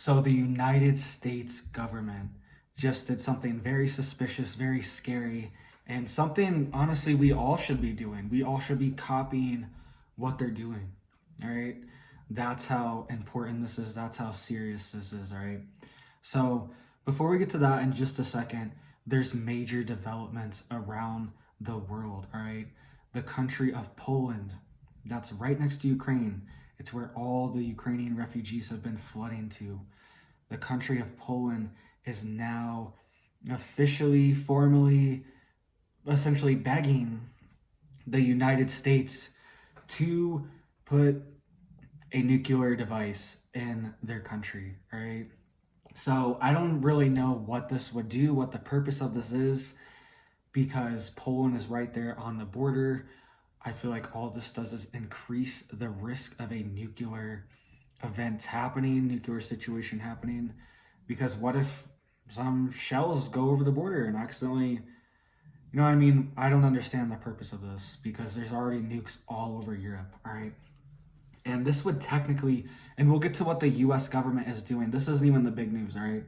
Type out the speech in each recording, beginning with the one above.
So the United States government just did something very suspicious, very scary, and something honestly we all should be doing. We all should be copying what they're doing. All right. That's how important this is. That's how serious this is. All right. So before we get to that in just a second, there's major developments around the world. All right. The country of Poland, that's right next to Ukraine. It's where all the Ukrainian refugees have been flooding to. The country of Poland is now officially, formally, essentially begging the United States to put a nuclear device in their country, right? So I don't really know what this would do, what the purpose of this is, because Poland is right there on the border. I feel like all this does is increase the risk of a nuclear event happening, nuclear situation happening, because what if some shells go over the border and accidentally, you know what I mean? I don't understand the purpose of this because there's already nukes all over Europe, all right? And this would technically, and we'll get to what the US government is doing. This isn't even the big news, all right?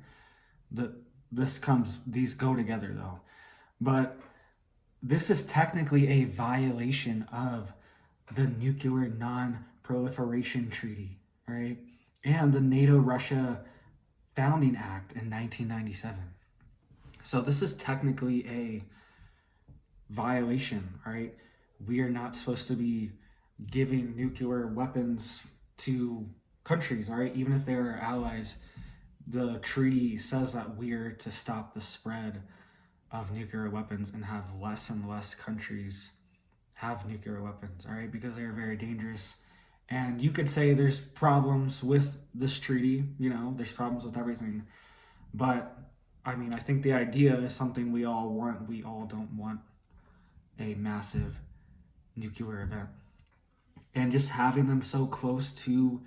These go together though. But this is technically a violation of the Nuclear Non-Proliferation Treaty, right? And the NATO-Russia Founding Act in 1997. So this is technically a violation, right? We are not supposed to be giving nuclear weapons to countries, all right? Even if they are allies, the treaty says that we are to stop the spread of nuclear weapons and have less and less countries have nuclear weapons, all right? Because they are very dangerous. And you could say there's problems with this treaty, you know, there's problems with everything. But I mean, I think the idea is something we all want. We all don't want a massive nuclear event. And just having them so close to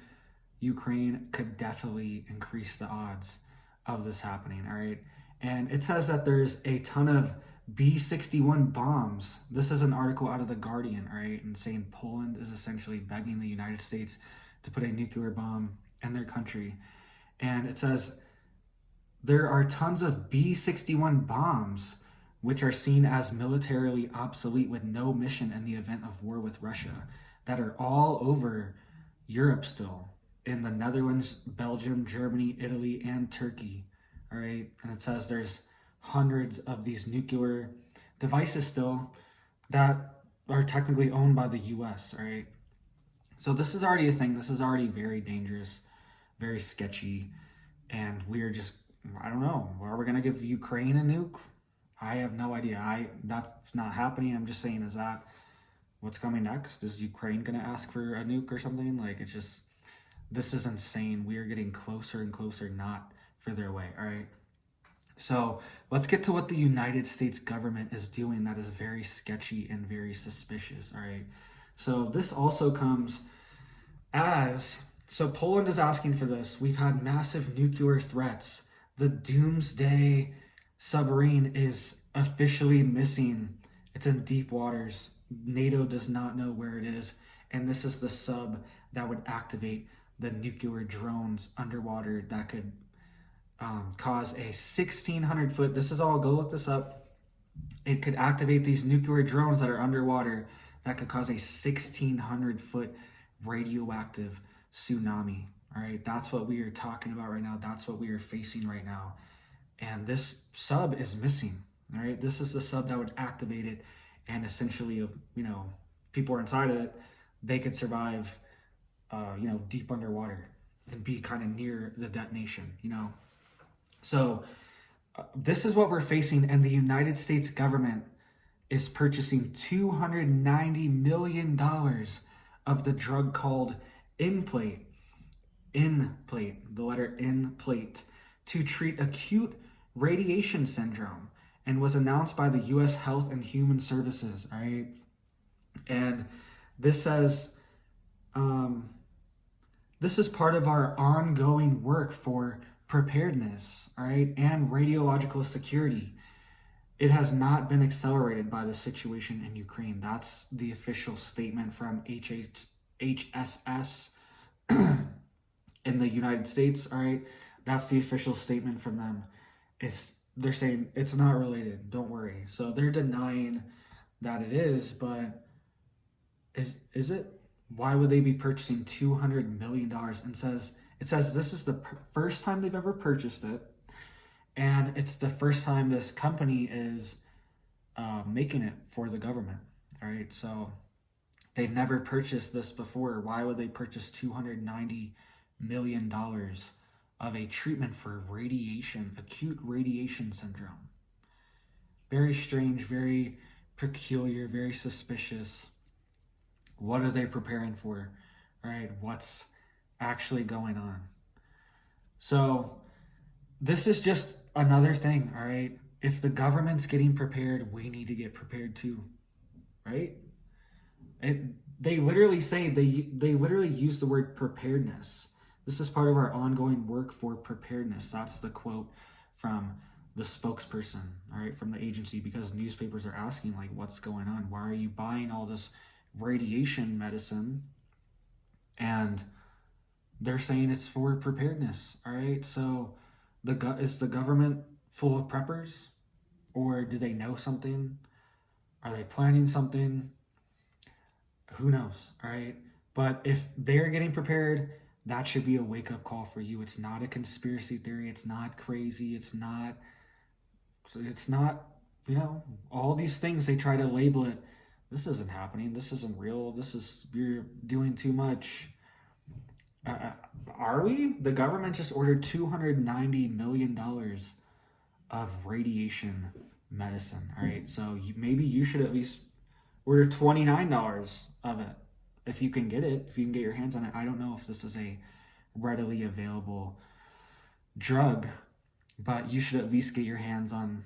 Ukraine could definitely increase the odds of this happening, all right? And it says that there's a ton of B-61 bombs. This is an article out of The Guardian, all right? And saying Poland is essentially begging the United States to put a nuclear bomb in their country. And it says there are tons of B-61 bombs which are seen as militarily obsolete with no mission in the event of war with Russia, that are all over Europe still, in the Netherlands, Belgium, Germany, Italy, and Turkey. All right. And it says there's hundreds of these nuclear devices still that are technically owned by the US. All right. So this is already a thing. This is already very dangerous, very sketchy. And we're just, I don't know. Are we going to give Ukraine a nuke? I have no idea. That's not happening. I'm just saying, is that what's coming next? Is Ukraine going to ask for a nuke or something? Like, it's just, this is insane. We are getting closer and closer, not further away, all right? So let's get to what the United States government is doing that is very sketchy and very suspicious, all right? So this also comes so Poland is asking for this. We've had massive nuclear threats. The Doomsday Submarine is officially missing. It's in deep waters. NATO does not know where it is. And this is the sub that would activate the nuclear drones underwater that could cause a 1,600 foot, this is all, go look this up. It could activate these nuclear drones that are underwater that could cause a 1,600 foot radioactive tsunami. All right, that's what we are talking about right now. That's what we are facing right now. And this sub is missing. All right, this is the sub that would activate it, and essentially, you know, people are inside of it, they could survive, you know, deep underwater and be kind of near the detonation, you know. So this is what we're facing, and the United States government is purchasing $290 million of the drug called Nplate, the letter Nplate, to treat acute radiation syndrome, and was announced by the U.S. Health and Human Services, all right? And this says, this is part of our ongoing work for preparedness, all right, and radiological security. It has not been accelerated by the situation in Ukraine. That's the official statement from HSS in the United States, all right? That's the official statement from them. They're saying it's not related. Don't worry. So they're denying that it is, but is it? Why would they be purchasing $200 million? And it says this is the first time they've ever purchased it, and it's the first time this company is making it for the government. All right, so they've never purchased this before. Why would they purchase $290 million of a treatment for radiation, acute radiation syndrome? Very strange, very peculiar, very suspicious. What are they preparing for? All right, what's actually going on? So this is just another thing, all right? If the government's getting prepared, we need to get prepared too, right? They literally say, they literally use the word preparedness. This is part of our ongoing work for preparedness. That's the quote from the spokesperson, all right, from the agency, because newspapers are asking, like, what's going on? Why are you buying all this radiation medicine? And they're saying it's for preparedness, all right? So is the government full of preppers? Or do they know something? Are they planning something? Who knows, all right? But if they're getting prepared, that should be a wake-up call for you. It's not a conspiracy theory. It's not crazy. It's not, all these things they try to label it. This isn't happening. This isn't real. You're doing too much. Are we? The government just ordered $290 million of radiation medicine. All right, so maybe you should at least order $29 of it if you can get it, if you can get your hands on it. I don't know if this is a readily available drug, but you should at least get your hands on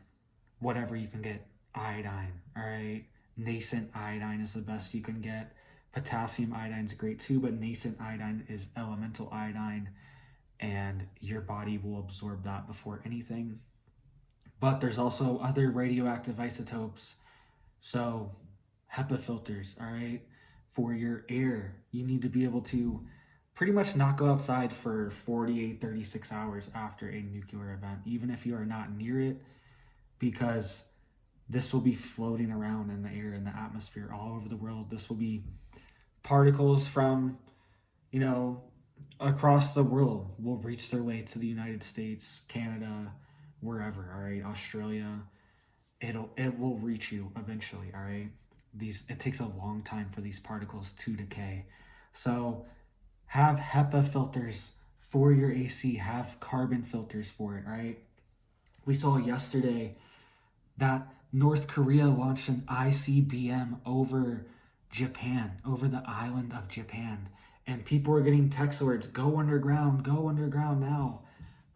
whatever you can get. Iodine, all right? Nascent iodine is the best you can get. Potassium iodine is great too, but nascent iodine is elemental iodine, and your body will absorb that before anything. But there's also other radioactive isotopes. So HEPA filters, all right, for your air. You need to be able to pretty much not go outside for 48, 36 hours after a nuclear event, even if you are not near it, because this will be floating around in the air, in the atmosphere, all over the world. This will be particles from, across the world will reach their way to the United States, Canada, wherever, all right, Australia. It will reach you eventually, all right? It takes a long time for these particles to decay. So have HEPA filters for your AC, have carbon filters for it, all right? We saw yesterday that North Korea launched an ICBM over Japan, over the island of Japan, and people were getting text alerts, go underground now.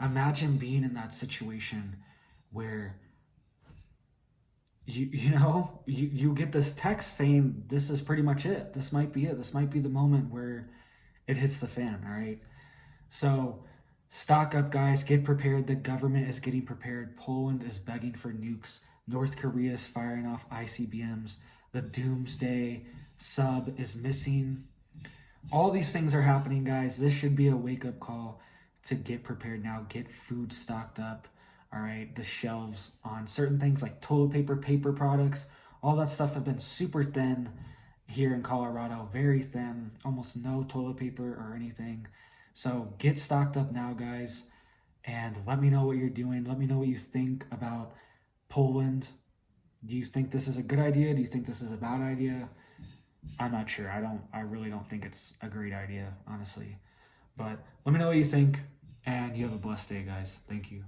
Imagine being in that situation where you get this text saying this is pretty much it. This might be it. This might be the moment where it hits the fan, all right? So stock up, guys. Get prepared. The government is getting prepared. Poland is begging for nukes. North Korea is firing off ICBMs. The Doomsday sub is missing. All these things are happening, guys. This should be a wake-up call to get prepared now. Get food stocked up, all right? The shelves on certain things like toilet paper, paper products, all that stuff have been super thin here in Colorado. Very thin, almost no toilet paper or anything. So get stocked up now, guys, and let me know what you're doing. Let me know what you think about Poland. Do you think this is a good idea? Do you think this is a bad idea? I'm not sure. I really don't think it's a great idea, honestly. But let me know what you think, and you have a blessed day, guys. Thank you.